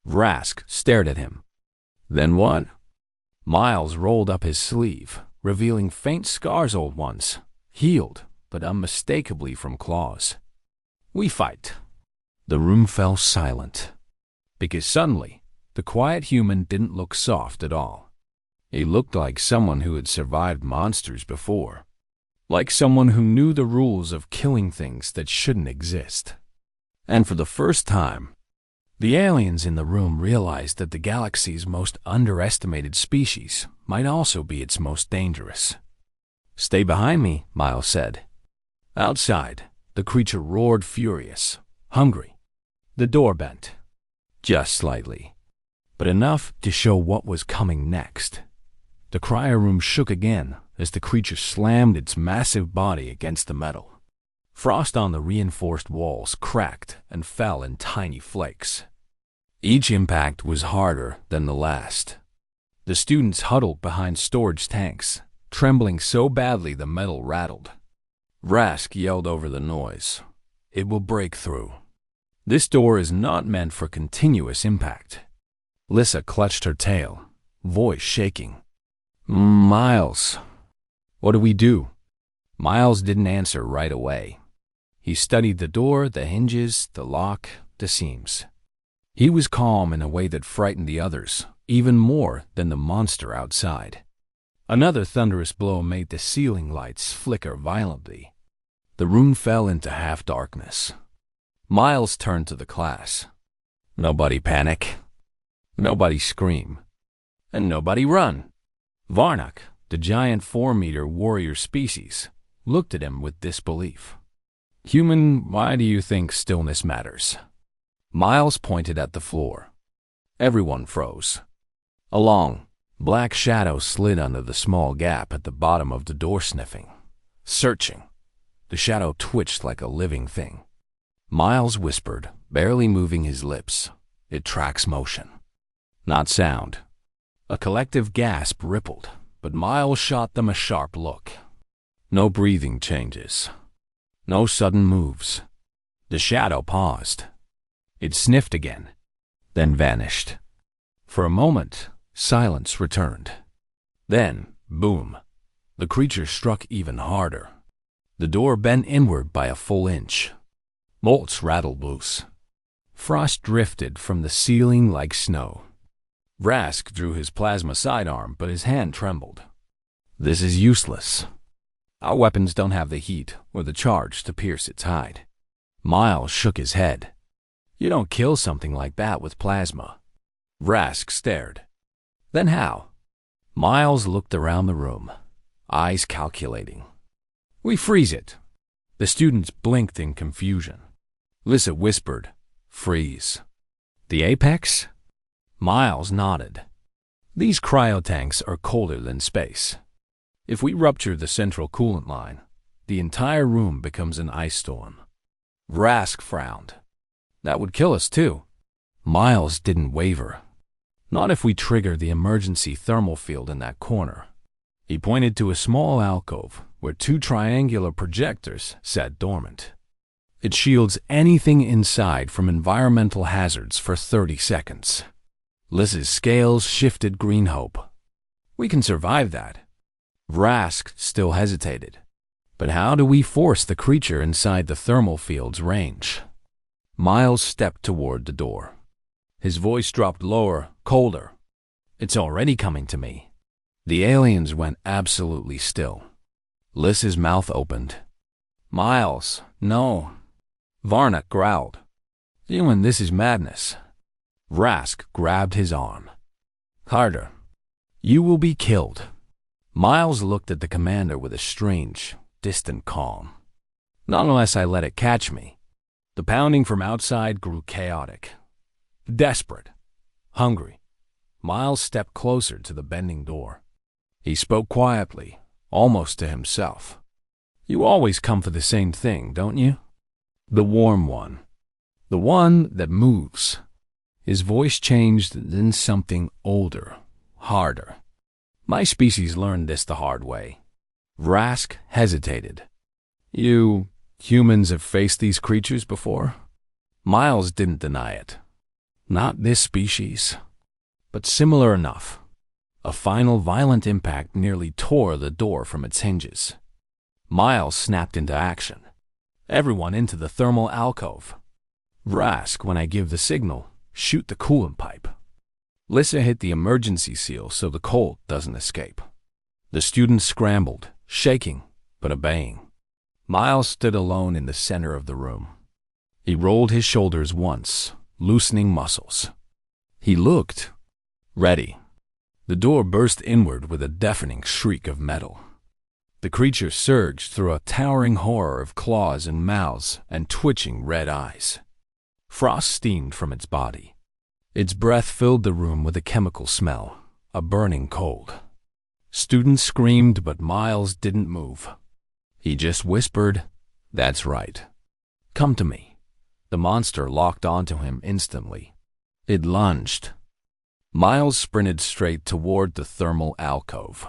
Rask stared at him. Then what? Miles rolled up his sleeve, revealing faint scars, old ones, healed, but unmistakably from claws. We fight. The room fell silent, because suddenly, the quiet human didn't look soft at all. He looked like someone who had survived monsters before, like someone who knew the rules of killing things that shouldn't exist. And for the first time, the aliens in the room realized that the galaxy's most underestimated species might also be its most dangerous. "Stay behind me," Miles said. Outside, the creature roared furious, hungry. The door bent, just slightly, but enough to show what was coming next. The cryo room shook again as the creature slammed its massive body against the metal. Frost on the reinforced walls cracked and fell in tiny flakes. Each impact was harder than the last. The students huddled behind storage tanks, trembling so badly the metal rattled. Rask yelled over the noise. "It will break through. This door is not meant for continuous impact." Lissa clutched her tail, voice shaking. "Miles, what do we do?" Miles didn't answer right away. He studied the door, the hinges, the lock, the seams. He was calm in a way that frightened the others, even more than the monster outside. Another thunderous blow made the ceiling lights flicker violently. The room fell into half-darkness. Miles turned to the class. "Nobody panic. Nobody scream. And nobody run." Varnak, the giant 4-meter warrior species, looked at him with disbelief. "Human, why do you think stillness matters?" Miles pointed at the floor. Everyone froze. A long, black shadow slid under the small gap at the bottom of the door, sniffing, searching. The shadow twitched like a living thing. Miles whispered, barely moving his lips. "It tracks motion, not sound." A collective gasp rippled, but Miles shot them a sharp look. No breathing changes. No sudden moves. The shadow paused. It sniffed again, then vanished. For a moment, silence returned. Then, boom, the creature struck even harder. The door bent inward by a full inch. Bolts rattled loose. Frost drifted from the ceiling like snow. Rask drew his plasma sidearm, but his hand trembled. "This is useless. Our weapons don't have the heat or the charge to pierce its hide." Miles shook his head. "You don't kill something like that with plasma." Rask stared. "Then how?" Miles looked around the room, eyes calculating. "We freeze it." The students blinked in confusion. Lissa whispered, "Freeze." "The apex?" Miles nodded. "These cryotanks are colder than space. If we rupture the central coolant line, the entire room becomes an ice storm." Rask frowned. "That would kill us too." Miles didn't waver. "Not if we trigger the emergency thermal field in that corner." He pointed to a small alcove where 2 triangular projectors sat dormant. "It shields anything inside from environmental hazards for 30 seconds. Liss's scales shifted green hope. "We can survive that." Rask still hesitated. "But how do we force the creature inside the thermal field's range?" Miles stepped toward the door. His voice dropped lower, colder. "It's already coming to me." The aliens went absolutely still. Liss's mouth opened. "Miles, no." Varnak growled. "Human, this is madness." Rask grabbed his arm. "Harder. You will be killed." Miles looked at the commander with a strange, distant calm. "Not unless I let it catch me." The pounding from outside grew chaotic. Desperate. Hungry. Miles stepped closer to the bending door. He spoke quietly, almost to himself. "You always come for the same thing, don't you? The warm one. The one that moves." His voice changed, then something older, harder. "My species learned this the hard way." Rask hesitated. "You humans have faced these creatures before?" Miles didn't deny it. Not this species, but similar enough. A final violent impact nearly tore the door from its hinges. Miles snapped into action. Everyone into the thermal alcove. Vrask, when I give the signal, shoot the coolant pipe. Lissa hit the emergency seal so the cold doesn't escape. The students scrambled, shaking, but obeying. Miles stood alone in the center of the room. He rolled his shoulders once, loosening muscles. He looked ready. The door burst inward with a deafening shriek of metal. The creature surged through a towering horror of claws and mouths and twitching red eyes. Frost steamed from its body. Its breath filled the room with a chemical smell, a burning cold. Students screamed, but Miles didn't move. He just whispered, "That's right. Come to me." The monster locked onto him instantly. It lunged. Miles sprinted straight toward the thermal alcove.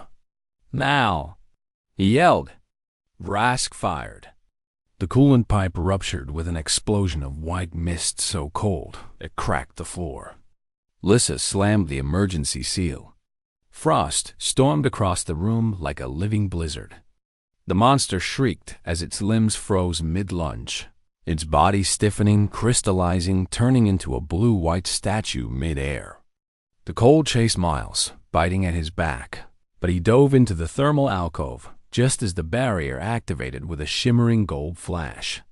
"Now!" he yelled. Vrask fired. The coolant pipe ruptured with an explosion of white mist so cold it cracked the floor. Lissa slammed the emergency seal. Frost stormed across the room like a living blizzard. The monster shrieked as its limbs froze mid-lunge, its body stiffening, crystallizing, turning into a blue-white statue mid-air. The cold chased Miles, biting at his back, but he dove into the thermal alcove just as the barrier activated with a shimmering gold flash.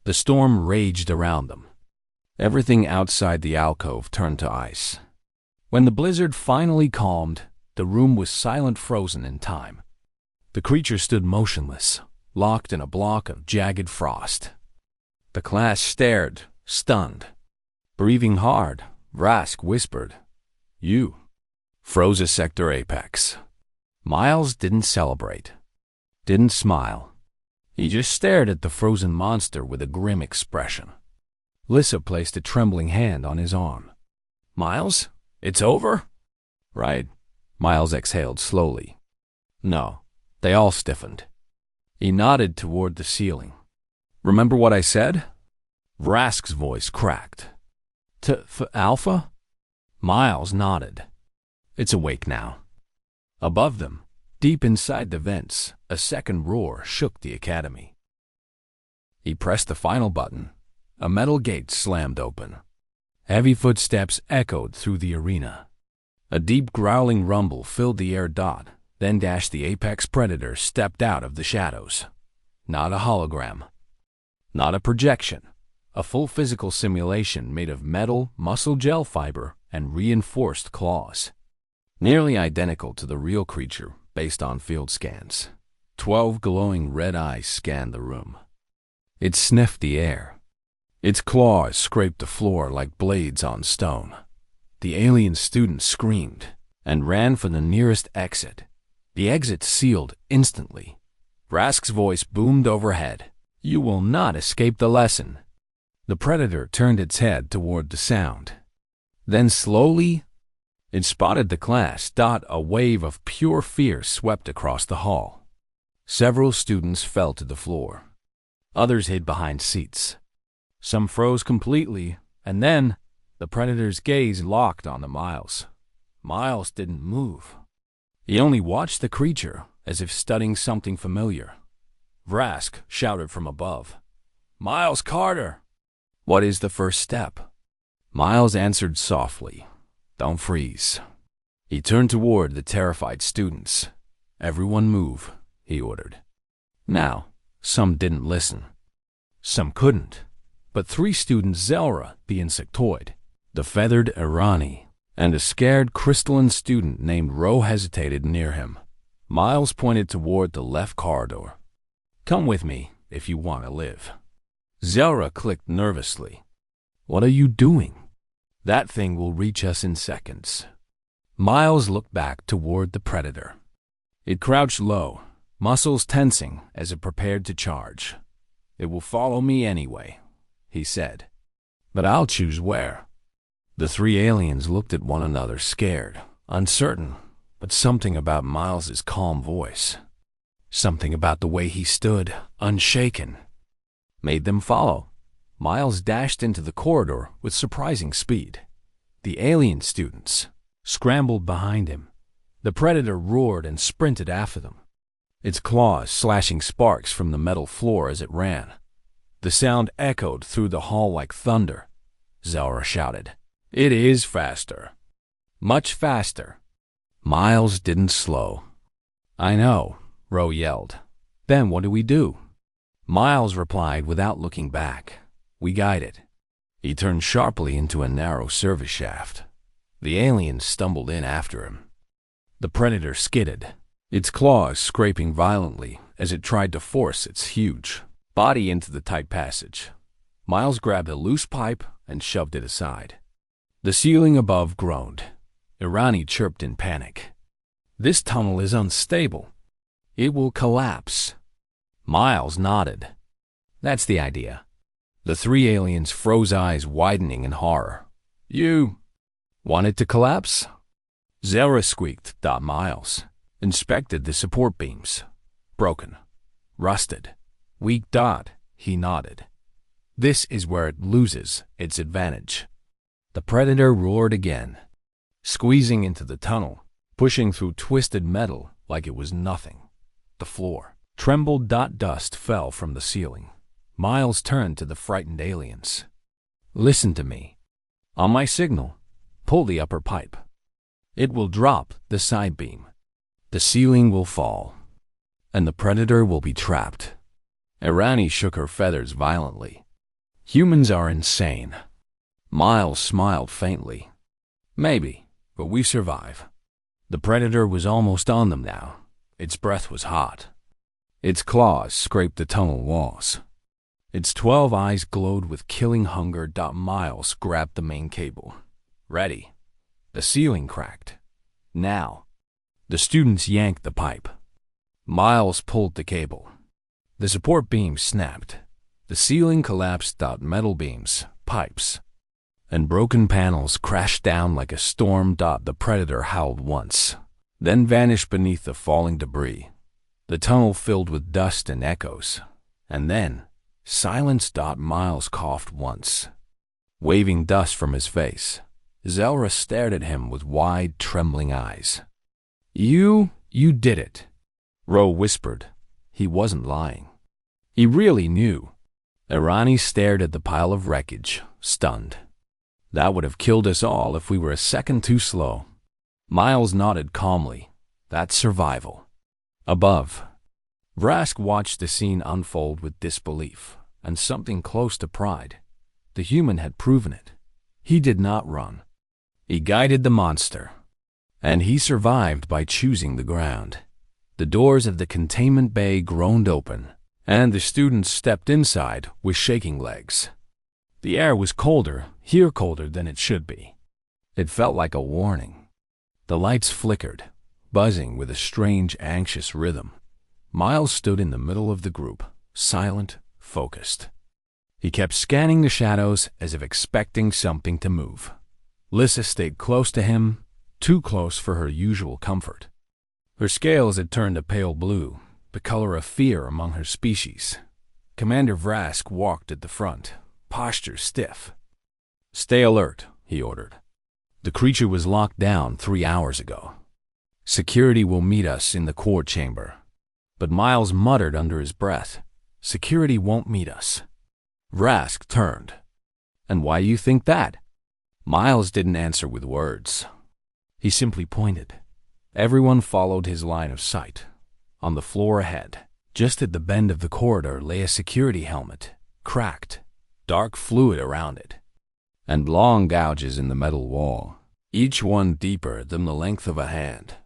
The storm raged around them. Everything outside the alcove turned to ice. When the blizzard finally calmed, the room was silent, frozen in time. The creature stood motionless, locked in a block of jagged frost. The class stared, stunned. Breathing hard, Vrask whispered, "You froze a sector apex." Miles didn't celebrate, didn't smile. He just stared at the frozen monster with a grim expression. Lissa placed a trembling hand on his arm. "Miles, it's over?" "Right." Miles exhaled slowly. "No." They all stiffened. He nodded toward the ceiling. "Remember what I said?" Vrask's voice cracked. Alpha?" Miles nodded. "It's awake now." Above them, deep inside the vents, a second roar shook the academy. He pressed the final button. A metal gate slammed open. Heavy footsteps echoed through the arena. A deep growling rumble filled the air. Then Dash, the apex predator, stepped out of the shadows. Not a hologram. Not a projection. A full physical simulation made of metal, muscle gel fiber, and reinforced claws. Nearly identical to the real creature based on field scans. 12 glowing red eyes scanned the room. It sniffed the air. Its claws scraped the floor like blades on stone. The alien student screamed and ran for the nearest exit. The exit sealed instantly. Vrask's voice boomed overhead. "You will not escape the lesson." The predator turned its head toward the sound. Then slowly, it spotted the class. A wave of pure fear swept across the hall. Several students fell to the floor. Others hid behind seats. Some froze completely, and then the predator's gaze locked onto Miles. Miles didn't move. He only watched the creature, as if studying something familiar. Vrask shouted from above, "Miles Carter! What is the first step?" Miles answered softly, "Don't freeze." He turned toward the terrified students. "Everyone move," he ordered. Now, some didn't listen. Some couldn't. But 3 students, Zelra, the insectoid, the feathered Irani, and a scared crystalline student named Ro hesitated near him. Miles pointed toward the left corridor. "Come with me if you want to live." Zelra clicked nervously. "What are you doing?" "That thing will reach us in seconds." Miles looked back toward the predator. It crouched low, muscles tensing as it prepared to charge. "It will follow me anyway," he said. "But I'll choose where." The 3 aliens looked at one another, scared, uncertain, but something about Miles's calm voice, something about the way he stood, unshaken, made them follow. Miles dashed into the corridor with surprising speed. The alien students scrambled behind him. The predator roared and sprinted after them, its claws slashing sparks from the metal floor as it ran. The sound echoed through the hall like thunder. Zelra shouted, "It is faster. Much faster." Miles didn't slow. "I know," Ro yelled. "Then what do we do?" Miles replied without looking back. "We guide it." He turned sharply into a narrow service shaft. The alien stumbled in after him. The predator skidded, its claws scraping violently as it tried to force its huge body into the tight passage. Miles grabbed a loose pipe and shoved it aside. The ceiling above groaned. Irani chirped in panic. "This tunnel is unstable. It will collapse." Miles nodded. "That's the idea." The three aliens froze, eyes widening in horror. "You want it to collapse?" Zelra squeaked. Miles inspected the support beams. "Broken. Rusted. Weak." He nodded. "This is where it loses its advantage." The predator roared again, squeezing into the tunnel, pushing through twisted metal like it was nothing. The floor trembled. Dust fell from the ceiling. Miles turned to the frightened aliens. "Listen to me. On my signal, pull the upper pipe. It will drop the side beam. The ceiling will fall, and the predator will be trapped." Irani shook her feathers violently. "Humans are insane." Miles smiled faintly. "Maybe, but we survive." The predator was almost on them now. Its breath was hot. Its claws scraped the tunnel walls. Its 12 eyes glowed with killing hunger. Miles grabbed the main cable. "Ready." The ceiling cracked. "Now." The students yanked the pipe. Miles pulled the cable. The support beam snapped. The ceiling collapsed. Metal beams, pipes, and broken panels crashed down like a storm. The predator howled once, then vanished beneath the falling debris. The tunnel filled with dust and echoes, and then silence. Miles coughed once, waving dust from his face. Zelra stared at him with wide, trembling eyes. You did it," Ro whispered. He wasn't lying. He really knew. Irani stared at the pile of wreckage, stunned. "That would have killed us all if we were a second too slow." Miles nodded calmly. "That's survival." Above, Vrask watched the scene unfold with disbelief and something close to pride. The human had proven it. He did not run. He guided the monster, and he survived by choosing the ground. The doors of the containment bay groaned open, and the students stepped inside with shaking legs. The air was colder, here colder than it should be. It felt like a warning. The lights flickered, buzzing with a strange, anxious rhythm. Miles stood in the middle of the group, silent, focused. He kept scanning the shadows as if expecting something to move. Lissa stayed close to him, too close for her usual comfort. Her scales had turned a pale blue, the color of fear among her species. Commander Vrask walked at the front, posture stiff. "Stay alert," he ordered. "The creature was locked down 3 hours ago. Security will meet us in the core chamber." But Miles muttered under his breath, "Security won't meet us." Vrask turned. "And why do you think that?" Miles didn't answer with words. He simply pointed. Everyone followed his line of sight. On the floor ahead, just at the bend of the corridor, lay a security helmet, cracked, dark fluid around it, and long gouges in the metal wall, each one deeper than the length of a hand.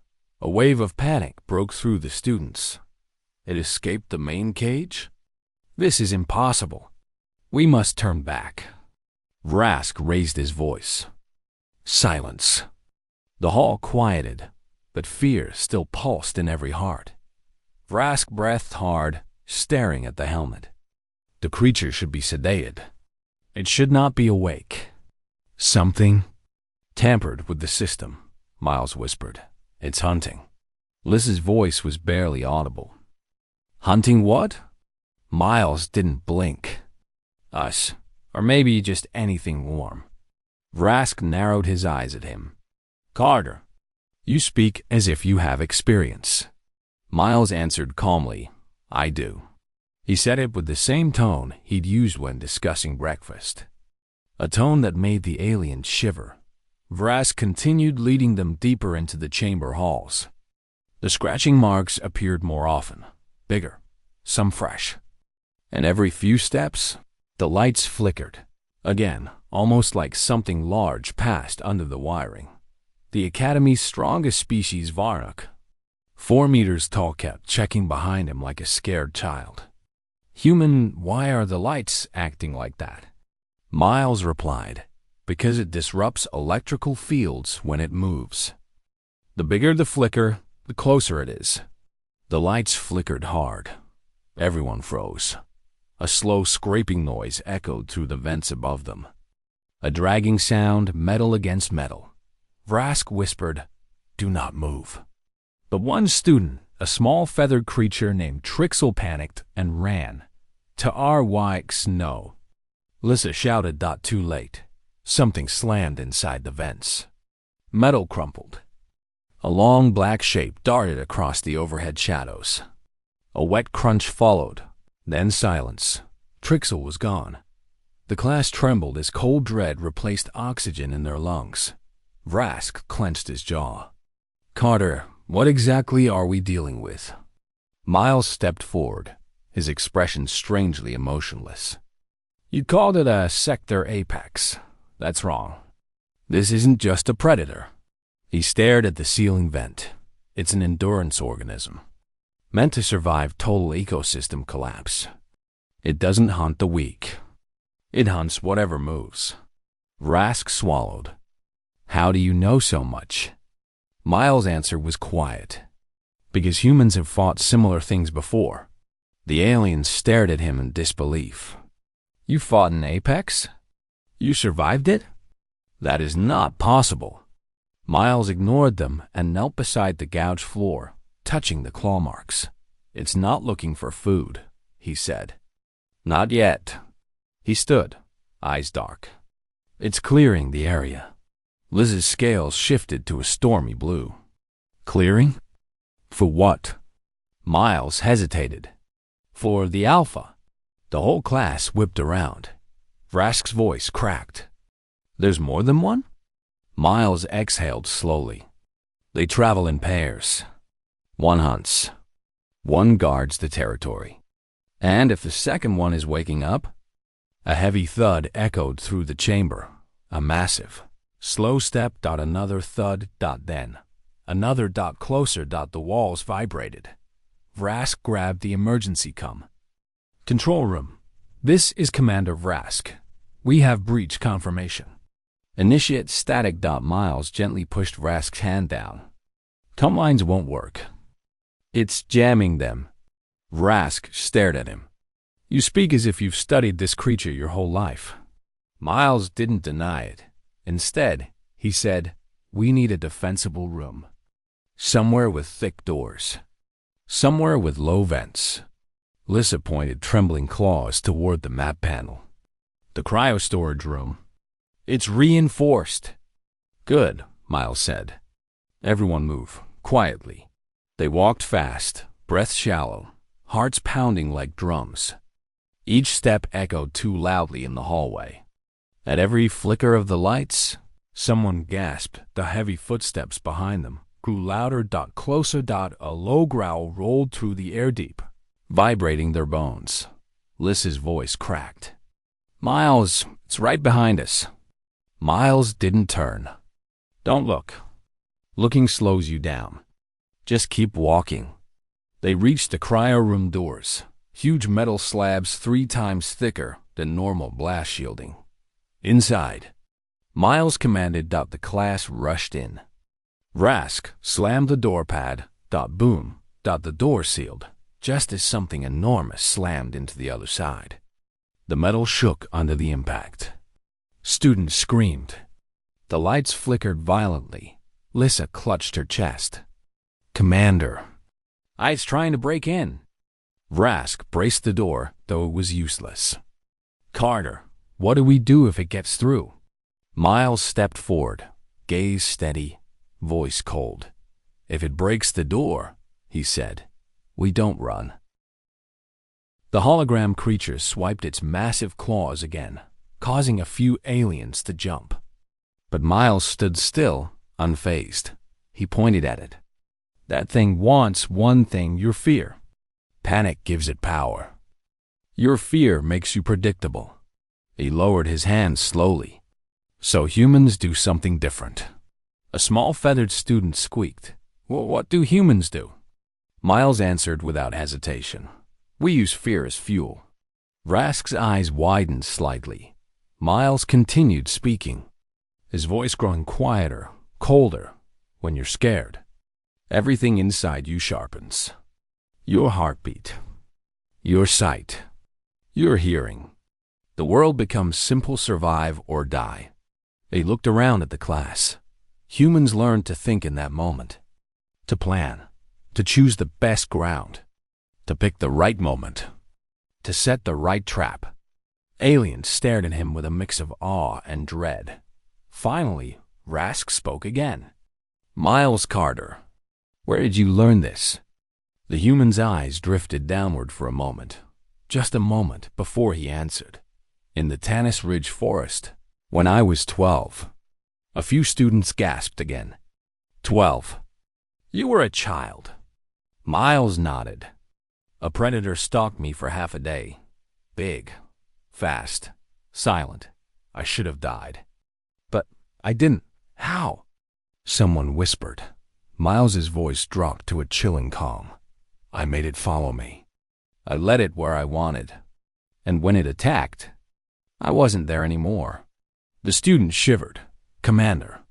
A wave of panic broke through the students. It escaped the main cage? This is impossible. We must turn back. Vrask raised his voice. Silence. The hall quieted, but fear still pulsed in every heart. Vrask breathed hard, staring at the helmet. The creature should be sedated. It should not be awake. Something tampered with the system, Miles whispered. It's hunting. Liz's voice was barely audible. Hunting what? Miles didn't blink. Us, or maybe just anything warm. Vrask narrowed his eyes at him. Carter, you speak as if you have experience. Miles answered calmly, I do. He said it with the same tone he'd used when discussing breakfast. A tone that made the alien shiver. Vrask continued leading them deeper into the chamber halls. The scratching marks appeared more often, bigger, some fresh. And every few steps, the lights flickered. Again, almost like something large passed under the wiring. The Academy's strongest species, Varnock, 4 meters tall, kept checking behind him like a scared child. Human, why are the lights acting like that? Miles replied, because it disrupts electrical fields when it moves. The bigger the flicker, the closer it is. The lights flickered hard. Everyone froze. A slow scraping noise echoed through the vents above them. A dragging sound, metal against metal. Vrask whispered, do not move. But one student, a small feathered creature named Trixel, panicked and ran. To RYX no. Lissa shouted. Too late. Something slammed inside the vents. Metal crumpled. A long black shape darted across the overhead shadows. A wet crunch followed, then silence. Trixel was gone. The class trembled as cold dread replaced oxygen in their lungs. Vrask clenched his jaw. Carter, what exactly are we dealing with? Miles stepped forward, his expression strangely emotionless. You called it a sector apex. That's wrong. This isn't just a predator. He stared at the ceiling vent. It's an endurance organism, meant to survive total ecosystem collapse. It doesn't hunt the weak. It hunts whatever moves. Vrask swallowed. How do you know so much? Miles' answer was quiet. Because humans have fought similar things before. The aliens stared at him in disbelief. You fought an apex? You survived it? That is not possible. Miles ignored them and knelt beside the gouged floor, touching the claw marks. It's not looking for food, he said. Not yet. He stood, eyes dark. It's clearing the area. Liz's scales shifted to a stormy blue. Clearing? For what? Miles hesitated. For the Alpha. The whole class whipped around. Vrask's voice cracked. There's more than one? Miles exhaled slowly. They travel in pairs. One hunts. One guards the territory. And if the second one is waking up? A heavy thud echoed through the chamber. A massive, slow step. Another thud. Then another. Closer. The walls vibrated. Vrask grabbed the emergency cum. Control room. This is Commander Vrask. We have breach confirmation. Initiate static. Miles gently pushed Vrask's hand down. Cum lines won't work. It's jamming them. Vrask stared at him. You speak as if you've studied this creature your whole life. Miles didn't deny it. Instead, he said, we need a defensible room. Somewhere with thick doors. Somewhere with low vents. Lissa pointed trembling claws toward the map panel. The cryo-storage room. It's reinforced. Good, Miles said. Everyone move, quietly. They walked fast, breath shallow, hearts pounding like drums. Each step echoed too loudly in the hallway. At every flicker of the lights, someone gasped. The heavy footsteps behind them grew louder. Closer. A low growl rolled through the air deep, vibrating their bones. Lissa's voice cracked. Miles, it's right behind us. Miles didn't turn. Don't look. Looking slows you down. Just keep walking. They reached the cryo room doors, huge metal slabs 3 times thicker than normal blast shielding. Inside, Miles commanded. The class rushed in. Vrask slammed the door pad. Boom. The door sealed, just as something enormous slammed into the other side. The metal shook under the impact. Students screamed. The lights flickered violently. Lissa clutched her chest. Commander. I's trying to break in. Vrask braced the door, though it was useless. Carter, what do we do if it gets through? Miles stepped forward, gaze steady, voice cold. "If it breaks the door," he said, "we don't run." The hologram creature swiped its massive claws again, causing a few aliens to jump. But Miles stood still, unfazed. He pointed at it. "That thing wants one thing, your fear. Panic gives it power. Your fear makes you predictable." He lowered his hand slowly. "So humans do something different." A small feathered student squeaked. "Well, what do humans do?" Miles answered without hesitation. "We use fear as fuel." Rask's eyes widened slightly. Miles continued speaking, his voice growing quieter, colder. "When you're scared, everything inside you sharpens. Your heartbeat, your sight, your hearing. The world becomes simple: survive or die." He looked around at the class. Humans learned to think in that moment, to plan, to choose the best ground, to pick the right moment, to set the right trap. Aliens stared at him with a mix of awe and dread. Finally, Rask spoke again. "Miles Carter, where did you learn this?" The human's eyes drifted downward for a moment, just a moment before he answered. "In the Tanis Ridge Forest, when I was 12. A few students gasped again. 12. You were a child. Miles nodded. "A predator stalked me for half a day. Big, fast, silent. I should have died. But I didn't. How?" Someone whispered. Miles's voice dropped to a chilling calm. "I made it follow me. I led it where I wanted. And when it attacked, I wasn't there anymore." The student shivered. "Commander."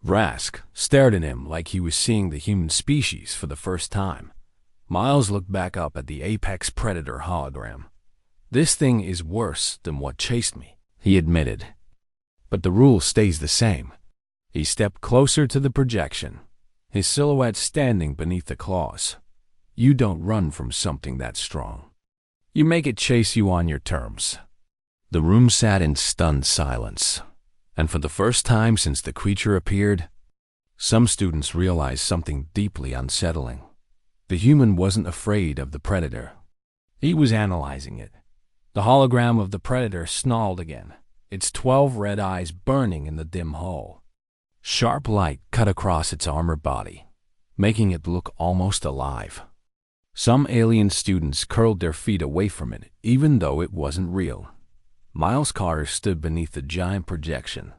Rask stared at him like he was seeing the human species for the first time. Miles looked back up at the apex predator hologram. "This thing is worse than what chased me," he admitted. "But the rule stays the same." He stepped closer to the projection, his silhouette standing beneath the claws. "You don't run from something that strong. You make it chase you on your terms." The room sat in stunned silence, and for the first time since the creature appeared, some students realized something deeply unsettling. The human wasn't afraid of the predator. He was analyzing it. The hologram of the predator snarled again, its 12 red eyes burning in the dim hall. Sharp light cut across its armored body, making it look almost alive. Some alien students curled their feet away from it, even though it wasn't real. Miles Carter stood beneath the giant projection,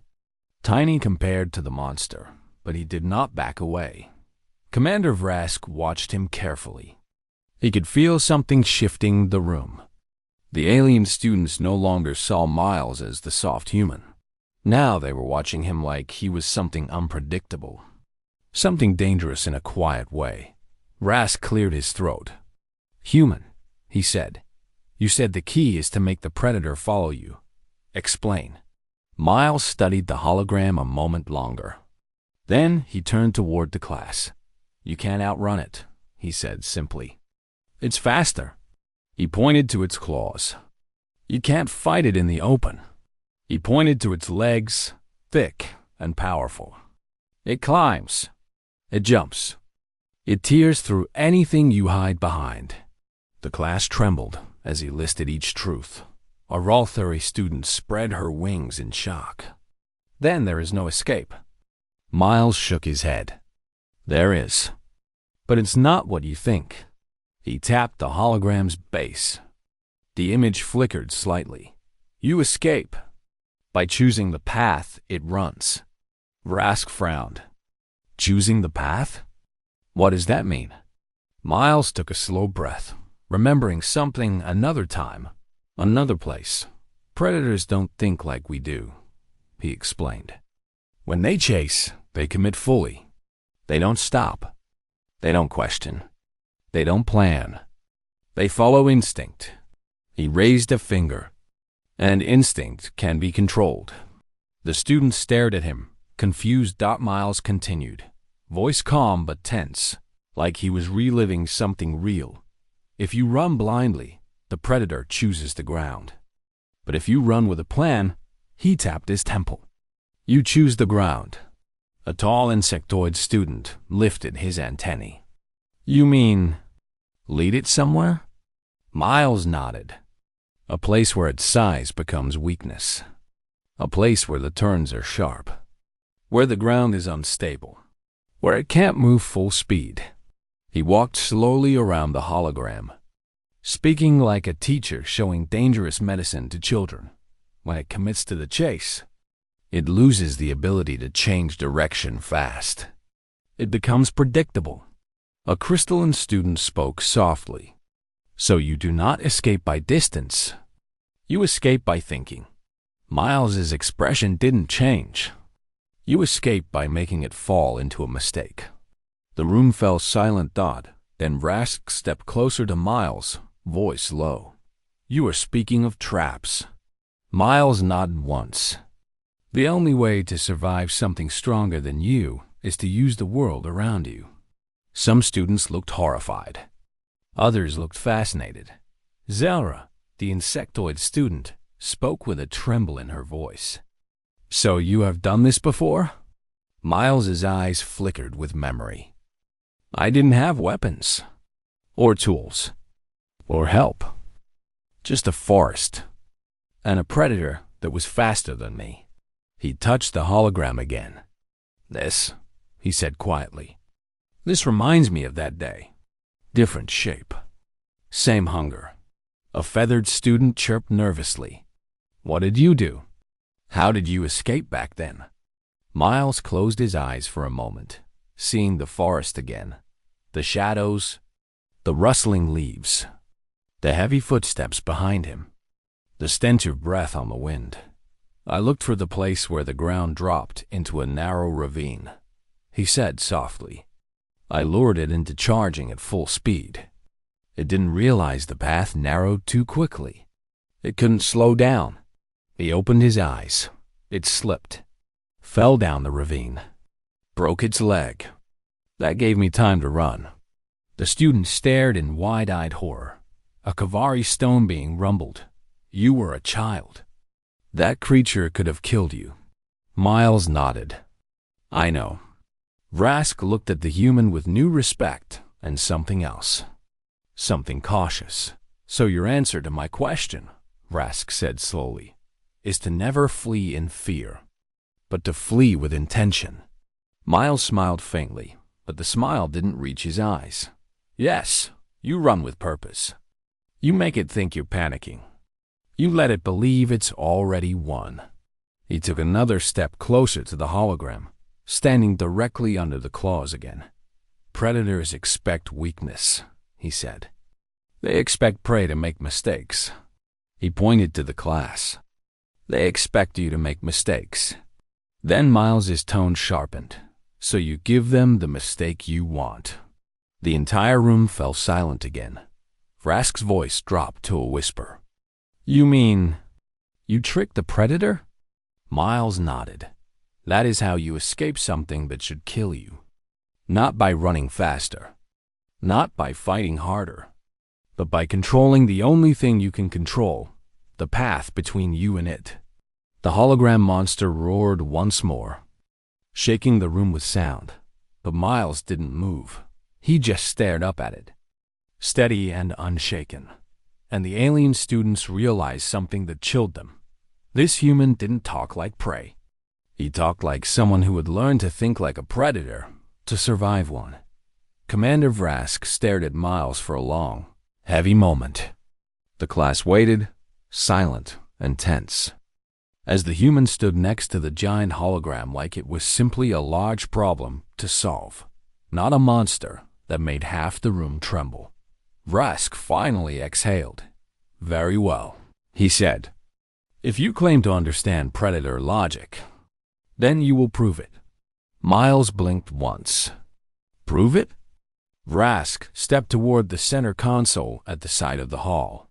tiny compared to the monster, but he did not back away. Commander Vrask watched him carefully. He could feel something shifting the room. The alien students no longer saw Miles as the soft human. Now they were watching him like he was something unpredictable, something dangerous in a quiet way. Rask cleared his throat. "Human," he said. "You said the key is to make the predator follow you. Explain." Miles studied the hologram a moment longer. Then he turned toward the class. "You can't outrun it," he said simply. "It's faster." He pointed to its claws. "You can't fight it in the open." He pointed to its legs, thick and powerful. "It climbs. It jumps. It tears through anything you hide behind." The class trembled as he listed each truth. A Ralthuri student spread her wings in shock. "Then there is no escape." Miles shook his head. "There is. But it's not what you think." He tapped the hologram's base. The image flickered slightly. "You escape by choosing the path it runs." Rask frowned. "Choosing the path? What does that mean?" Miles took a slow breath, remembering something another time, another place. "Predators don't think like we do," he explained. "When they chase, they commit fully. They don't stop. They don't question. They don't plan. They follow instinct." He raised a finger. "And instinct can be controlled." The student stared at him, confused. Miles continued, voice calm but tense, like he was reliving something real. "If you run blindly, the predator chooses the ground. But if you run with a plan," he tapped his temple. You choose the ground. A tall insectoid student lifted his antennae. You mean lead it somewhere? Miles nodded. A place where its size becomes weakness. A place where the turns are sharp. Where the ground is unstable. Where it can't move full speed. He walked slowly around the hologram, speaking like a teacher showing dangerous medicine to children. When it commits to the chase, it loses the ability to change direction fast. It becomes predictable. A crystalline student spoke softly. So you do not escape by distance. You escape by thinking. Miles's expression didn't change. You escape by making it fall into a mistake. The room fell silent. Then Rask stepped closer to Miles, voice low. You are speaking of traps. Miles nodded once. The only way to survive something stronger than you is to use the world around you. Some students looked horrified. Others looked fascinated. Zelra, the insectoid student, spoke with a tremble in her voice. So you have done this before? Miles's eyes flickered with memory. I didn't have weapons, or tools, or help. Just a forest, and a predator that was faster than me. He touched the hologram again. This, he said quietly. This reminds me of that day. Different shape. Same hunger. A feathered student chirped nervously. What did you do? How did you escape back then? Miles closed his eyes for a moment, seeing the forest again. The shadows, the rustling leaves, the heavy footsteps behind him, the stench of breath on the wind. I looked for the place where the ground dropped into a narrow ravine. He said softly. I lured it into charging at full speed. It didn't realize the path narrowed too quickly. It couldn't slow down. He opened his eyes. It slipped, fell down the ravine, broke its leg. That gave me time to run. The student stared in wide-eyed horror. A Kavari stone being rumbled. You were a child. That creature could have killed you. Miles nodded. I know. Rask looked at the human with new respect and something else. Something cautious. So your answer to my question, Rask said slowly, is to never flee in fear, but to flee with intention. Miles smiled faintly, but the smile didn't reach his eyes. Yes, you run with purpose. You make it think you're panicking. You let it believe it's already won. He took another step closer to the hologram, standing directly under the claws again. Predators expect weakness, he said. They expect prey to make mistakes. He pointed to the class. They expect you to make mistakes. Then Miles's tone sharpened. So you give them the mistake you want. The entire room fell silent again. Rask's voice dropped to a whisper. You mean, you tricked the predator? Miles nodded. That is how you escape something that should kill you. Not by running faster. Not by fighting harder. But by controlling the only thing you can control, the path between you and it. The hologram monster roared once more, shaking the room with sound. But Miles didn't move. He just stared up at it, steady and unshaken. And the alien students realized something that chilled them. This human didn't talk like prey. He talked like someone who had learned to think like a predator to survive one. Commander Vrask stared at Miles for a long, heavy moment. The class waited, silent and tense, as the human stood next to the giant hologram like it was simply a large problem to solve, not a monster that made half the room tremble. Vrask finally exhaled. Very well, he said. If you claim to understand predator logic, then you will prove it. Miles blinked once. Prove it? Vrask stepped toward the center console at the side of the hall.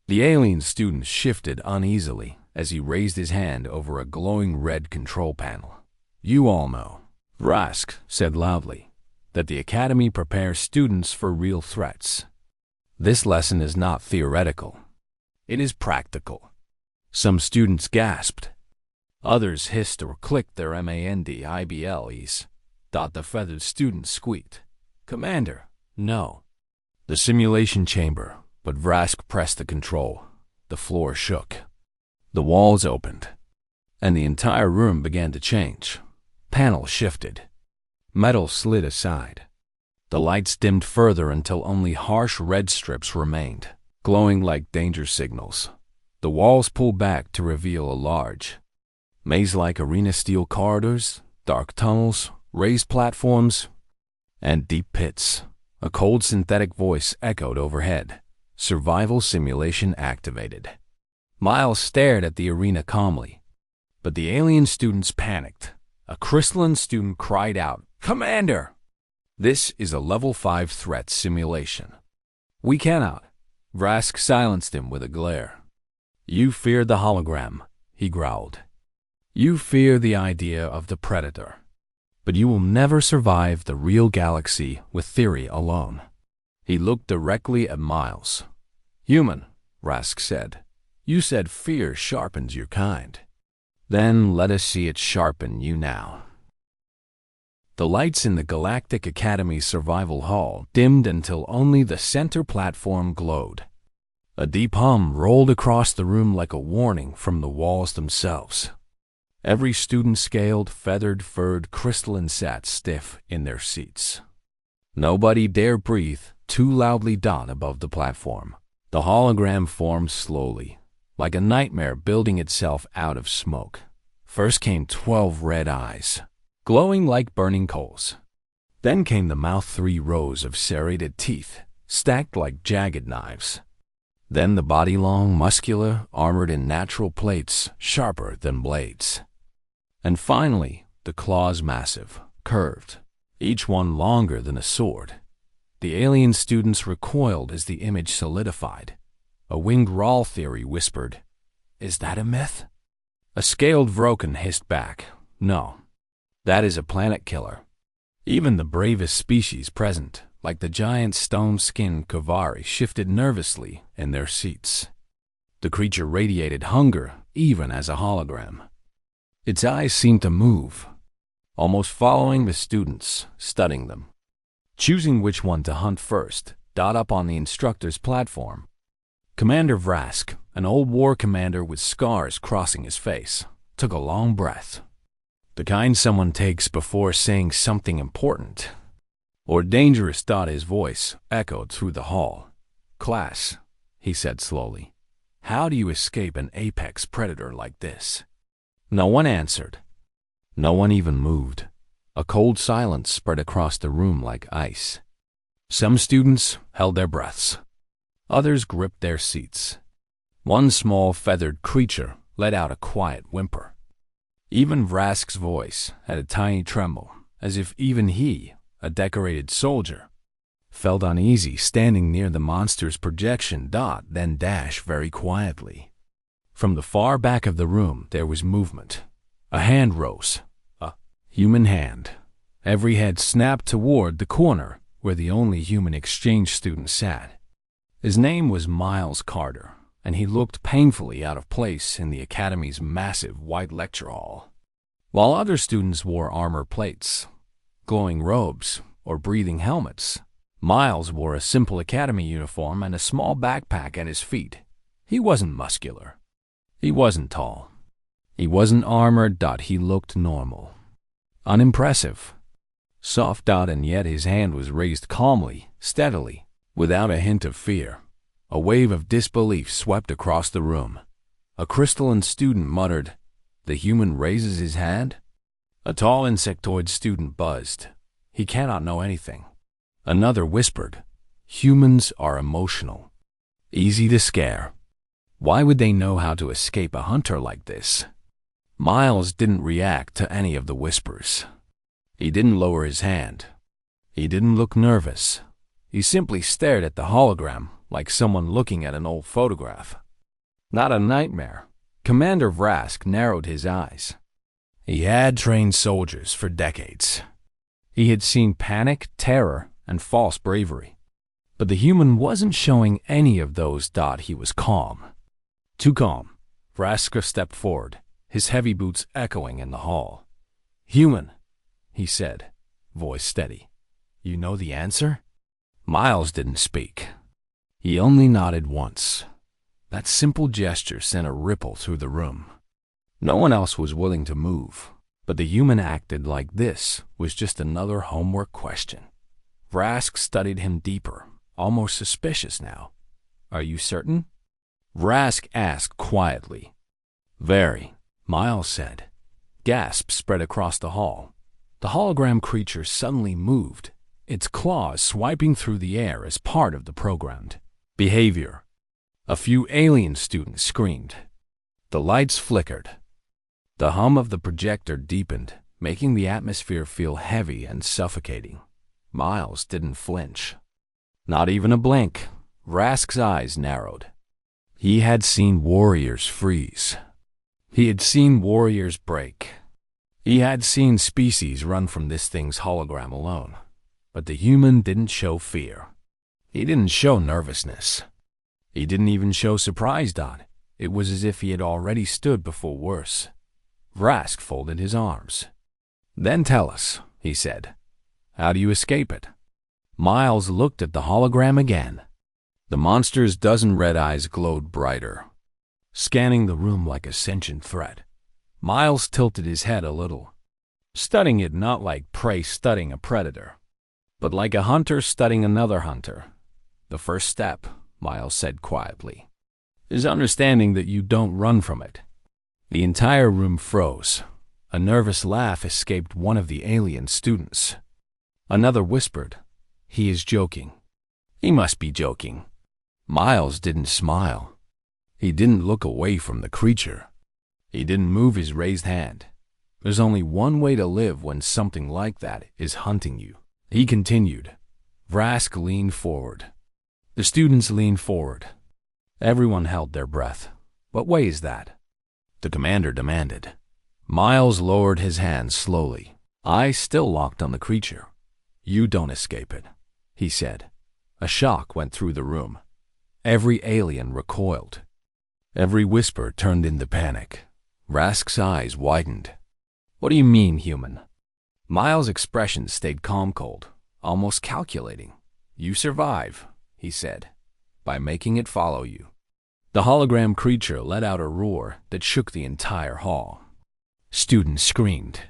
The alien student shifted uneasily as he raised his hand over a glowing red control panel. You all know, Vrask said loudly, that the Academy prepares students for real threats. This lesson is not theoretical. It is practical. Some students gasped. Others hissed or clicked their mandibles. The feathered student squeaked, "Commander, no." The simulation chamber, but Vrask pressed the control. The floor shook. The walls opened, and the entire room began to change. Panels shifted. Metal slid aside. The lights dimmed further until only harsh red strips remained, glowing like danger signals. The walls pulled back to reveal a large, maze-like arena, steel corridors, dark tunnels, raised platforms, and deep pits. A cold synthetic voice echoed overhead. "Survival simulation activated." Miles stared at the arena calmly, but the alien students panicked. A crystalline student cried out, "Commander! This is a level 5 threat simulation. We cannot." Vrask silenced him with a glare. "You fear the hologram," he growled. "You fear the idea of the Predator. But you will never survive the real galaxy with theory alone." He looked directly at Miles. "Human," Vrask said. "You said fear sharpens your kind. Then let us see it sharpen you now." The lights in the Galactic Academy Survival Hall dimmed until only the center platform glowed. A deep hum rolled across the room like a warning from the walls themselves. Every student scaled, feathered, furred, crystalline sat stiff in their seats. Nobody dared breathe too loudly above the platform. The hologram formed slowly, like a nightmare building itself out of smoke. First came 12 red eyes, glowing like burning coals. Then came the mouth, 3 rows of serrated teeth, stacked like jagged knives. Then the body, long, muscular, armored in natural plates, sharper than blades. And finally, the claws, massive, curved, each one longer than a sword. The alien students recoiled as the image solidified. A winged Rawl theory whispered, "Is that a myth?" A scaled Vrokan hissed back, "No, that is a planet killer." Even the bravest species present, like the giant stone-skinned Kavari, shifted nervously in their seats. The creature radiated hunger even as a hologram. Its eyes seemed to move, almost following the students, studying them, choosing which one to hunt first. Up on the instructor's platform, Commander Vrask, an old war commander with scars crossing his face, took a long breath. The kind someone takes before saying something important or dangerous. His voice echoed through the hall. "Class," he said slowly, "how do you escape an apex predator like this?" No one answered. No one even moved. A cold silence spread across the room like ice. Some students held their breaths. Others gripped their seats. One small feathered creature let out a quiet whimper. Even Vrask's voice had a tiny tremble, as if even he, a decorated soldier, felt uneasy standing near the monster's projection. Then dash very quietly. From the far back of the room there was movement. A hand rose. A human hand. Every head snapped toward the corner where the only human exchange student sat. His name was Miles Carter, and he looked painfully out of place in the Academy's massive white lecture hall. While other students wore armor plates, glowing robes, or breathing helmets, Miles wore a simple Academy uniform and a small backpack at his feet. He wasn't muscular. He wasn't tall. He wasn't armored. He looked normal. Unimpressive. Soft. And yet his hand was raised calmly, steadily, without a hint of fear. A wave of disbelief swept across the room. A crystalline student muttered, "The human raises his hand?" A tall insectoid student buzzed, "He cannot know anything." Another whispered, "Humans are emotional. Easy to scare. Why would they know how to escape a hunter like this?" Miles didn't react to any of the whispers. He didn't lower his hand. He didn't look nervous. He simply stared at the hologram like someone looking at an old photograph. Not a nightmare. Commander Vrask narrowed his eyes. He had trained soldiers for decades. He had seen panic, terror, and false bravery. But the human wasn't showing any of those. He was calm. Too calm. Vrask stepped forward. his heavy boots echoing in the hall. "Human," he said, voice steady. "You know the answer?" Miles didn't speak. He only nodded once. That simple gesture sent a ripple through the room. No one else was willing to move, but the human acted like this was just another homework question. Rask studied him deeper, almost suspicious now. "Are you certain?" Rask asked quietly. "Very," Miles said. Gasps spread across the hall. The hologram creature suddenly moved, its claws swiping through the air as part of the programmed behavior. A few alien students screamed. The lights flickered. The hum of the projector deepened, making the atmosphere feel heavy and suffocating. Miles didn't flinch. Not even a blink. Rask's eyes narrowed. He had seen warriors freeze. He had seen warriors break. He had seen species run from this thing's hologram alone. But the human didn't show fear. He didn't show nervousness. He didn't even show surprise, Don. It was as if he had already stood before worse. Rask folded his arms. "Then tell us," he said. "How do you escape it?" Miles looked at the hologram again. The monster's dozen red eyes glowed brighter, scanning the room like a sentient threat. Miles tilted his head a little, studying it not like prey studying a predator, but like a hunter studying another hunter. "The first step," Miles said quietly, "is understanding that you don't run from it." The entire room froze. A nervous laugh escaped one of the alien students. Another whispered, "He is joking. He must be joking." Miles didn't smile. He didn't look away from the creature. He didn't move his raised hand. "There's only one way to live when something like that is hunting you," he continued. Rask leaned forward. The students leaned forward. Everyone held their breath. "What way is that?" the commander demanded. Miles lowered his hands slowly, eyes still locked on the creature. "You don't escape it," he said. A shock went through the room. Every alien recoiled. Every whisper turned into panic. Rask's eyes widened. "What do you mean, human?" Miles' expression stayed calm-cold, almost calculating. "You survive," he said, "by making it follow you." The hologram creature let out a roar that shook the entire hall. Students screamed.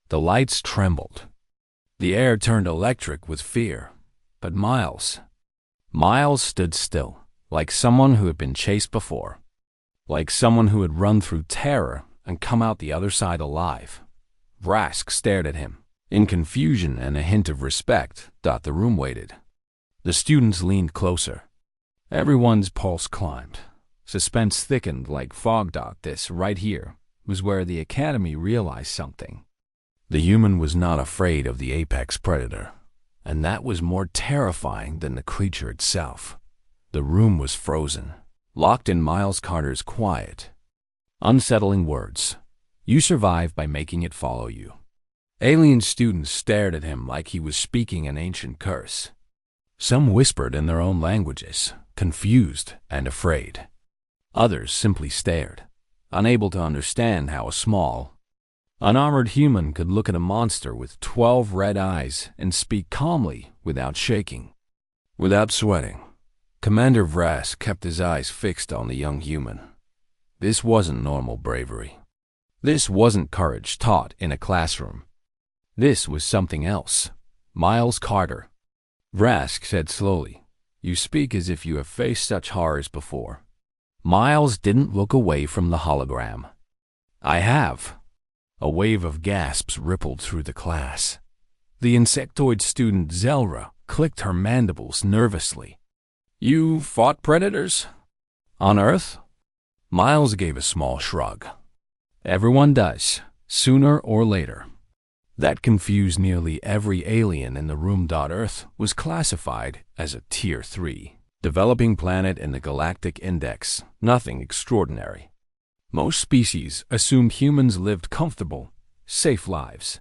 The lights trembled. The air turned electric with fear. But Miles stood still, like someone who had been chased before, like someone who had run through terror and come out the other side alive. Rask stared at him. In confusion and a hint of respect, the room waited. The students leaned closer. Everyone's pulse climbed. Suspense thickened like fog. This, right here, was where the Academy realized something. The human was not afraid of the apex predator, and that was more terrifying than the creature itself. The room was frozen, locked in Miles Carter's quiet, unsettling words. "You survive by making it follow you." Alien students stared at him like he was speaking an ancient curse. Some whispered in their own languages, confused and afraid. Others simply stared, unable to understand how a small, unarmored human could look at a monster with 12 red eyes and speak calmly without shaking, without sweating. Commander Rask kept his eyes fixed on the young human. This wasn't normal bravery. This wasn't courage taught in a classroom. This was something else. Miles Carter. Rask said slowly, "You speak as if you have faced such horrors before." Miles didn't look away from the hologram. "I have." A wave of gasps rippled through the class. The insectoid student Zelra clicked her mandibles nervously. "You fought predators? On Earth?" Miles gave a small shrug. "Everyone does, sooner or later." That confused nearly every alien in the room. Earth was classified as a Tier 3, developing planet in the Galactic Index, nothing extraordinary. Most species assumed humans lived comfortable, safe lives.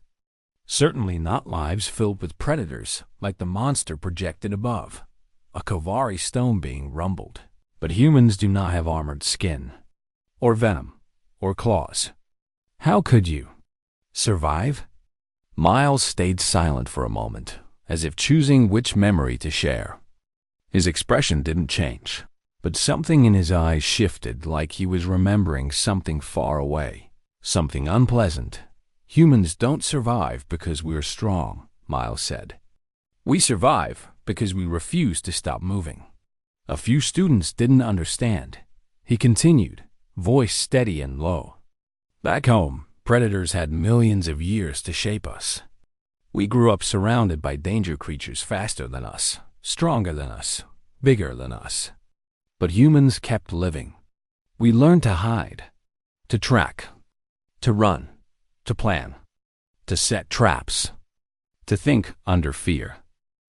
Certainly not lives filled with predators like the monster projected above. A Kovari stone being rumbled. But humans do not have armored skin, or venom, or claws. How could you survive? Miles stayed silent for a moment, as if choosing which memory to share. His expression didn't change, but something in his eyes shifted, like he was remembering something far away, something unpleasant. Humans don't survive because we're strong, Miles said. We survive because we refuse to stop moving. A few students didn't understand. He continued, voice steady and low. Back home, predators had millions of years to shape us. We grew up surrounded by danger creatures faster than us, stronger than us, bigger than us. But humans kept living. We learned to hide, to track, to run, to plan, to set traps, to think under fear.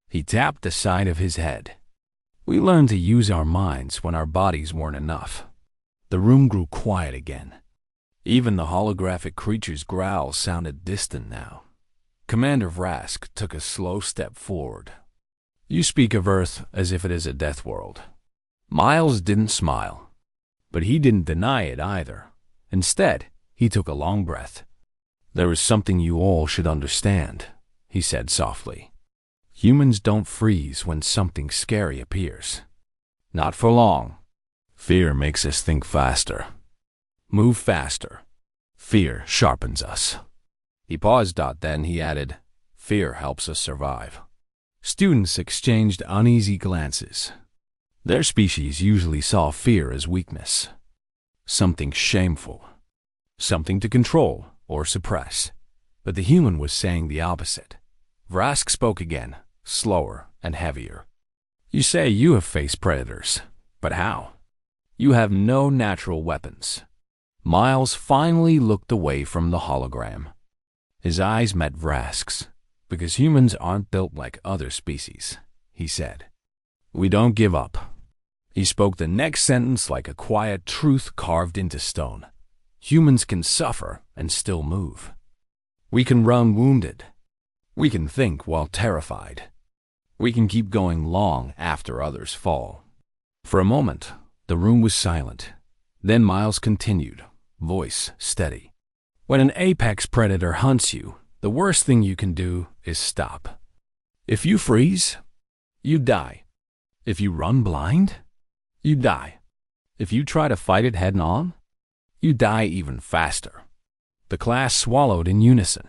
He tapped the side of his head. We learned to use our minds when our bodies weren't enough. The room grew quiet again. Even the holographic creature's growls sounded distant now. Commander Vrask took a slow step forward. You speak of Earth as if it is a death world. Miles didn't smile, but he didn't deny it either. Instead, he took a long breath. There is something you all should understand, he said softly. Humans don't freeze when something scary appears. Not for long. Fear makes us think faster. Move faster. Fear sharpens us. He paused, then he added, fear helps us survive. Students exchanged uneasy glances. Their species usually saw fear as weakness. Something shameful. Something to control or suppress. But the human was saying the opposite. Vrask spoke again, slower and heavier. You say you have faced predators, but how? You have no natural weapons. Miles finally looked away from the hologram. His eyes met Vrask's. Because humans aren't built like other species, he said. We don't give up. He spoke the next sentence like a quiet truth carved into stone. Humans can suffer and still move. We can run wounded. We can think while terrified. We can keep going long after others fall. For a moment, the room was silent. Then Miles continued, voice steady. When an apex predator hunts you, the worst thing you can do is stop. If you freeze, you die. If you run blind, you die. If you try to fight it head-on, you die even faster. The class swallowed in unison.